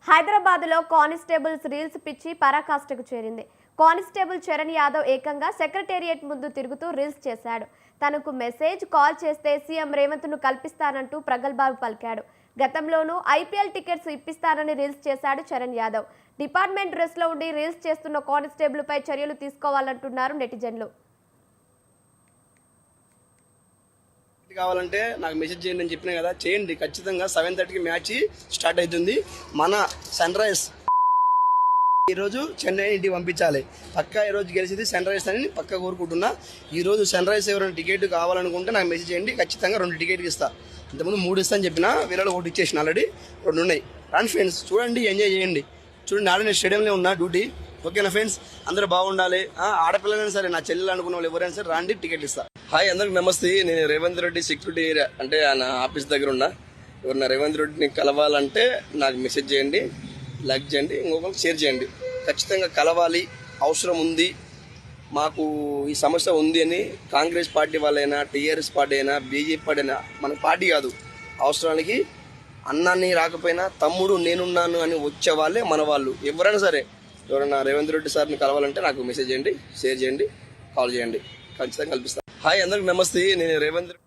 హైదరాబాద్లో constables reels పిచ్చి పరాకాష్ఠకు చేరింది. కానిస్టేబుల్ చరణ్ యాదవ్ ఏకంగా సెక్రటేరియట్ ముందు తిరుగుతూ రీల్స్ చేశాడు. తనకు మెసేజ్ కాల్ చేస్తే సీఎం రేవంత్ను కల్పిస్తానంటూ ప్రగల్భాలు పలికాడు. గతంలోనూ ఐపీఎల్ టికెట్స్ ఇప్పిస్తానని రీల్స్ చేశాడు చరణ్ యాదవ్. డిపార్ట్మెంట్ డ్రెస్లో ఉండి రీల్స్ చేస్తున్న కానిస్టేబుల్పై చర్యలు తీసుకోవాలంటున్నారు నెటిజన్లు. కావాలంటే నాకు మెసేజ్ చేయండి అని చెప్పినా కదా, చేయండి. ఖచ్చితంగా 7:30కి మ్యాచ్ స్టార్ట్ అవుతుంది. మన సన్ రైజ్ ఈరోజు చెన్నై ఇంటికి పంపించాలి. పక్కా ఈరోజు గెలిచింది సన్ రైజ్ అని పక్కా కోరుకుంటున్నా. ఈరోజు సన్ రైజ్ ఎవరైనా టికెట్ కావాలనుకుంటే నాకు మెసేజ్ చేయండి. ఖచ్చితంగా 2 టికెట్లు ఇస్తా. ఇంతకుముందు 3 ఇస్తా అని చెప్పిన, వీళ్ళలో 1 ఇచ్చేసిన. ఆల్రెడీ 2 ఉన్నాయి. రాండి ఫ్రెండ్స్, చూడండి, ఎంజాయ్ చేయండి. చూడండి, ఆడ నేను స్టేడియంలో ఉన్నా డ్యూటీ. ఓకేనా ఫ్రెండ్స్, అందరూ బాగుండాలి. ఆడపిల్లలైనా సరే, నా చెల్లెలు అనుకున్న వాళ్ళు ఎవరైనా సరే రాండి, టికెట్లు ఇస్తా. హాయ్, అందరికి నమస్తే. నేను రేవంత్ రెడ్డి సెక్యూరిటీ ఏరియా అంటే ఆయన ఆఫీస్ దగ్గర ఉన్నా. ఎవరన్నా రేవంత్ రెడ్డిని కలవాలంటే నాకు మెసేజ్ చేయండి, లైక్ చేయండి, ఇంకొకరికి షేర్ చేయండి. ఖచ్చితంగా కలవాలి, అవసరం ఉంది, మాకు ఈ సమస్య ఉంది అని కాంగ్రెస్ పార్టీ వాళ్ళైనా, టీఆర్ఎస్ పార్టీ అయినా, బీజేపీ పార్టీ అయినా, మన పార్టీ కాదు, అవసరానికి అన్నాన్ని రాకపోయినా తమ్ముడు నేనున్నాను అని వచ్చే వాళ్ళే మన వాళ్ళు. ఎవరైనా సరే, ఎవరైనా రేవంత్ రెడ్డి సార్ని కలవాలంటే నాకు మెసేజ్ చేయండి, షేర్ చేయండి, కాల్ చేయండి. ఖచ్చితంగా కల్పిస్తాను. హాయ్, అందరికి నమస్తే. నేను రేవంత్ రెడ్డి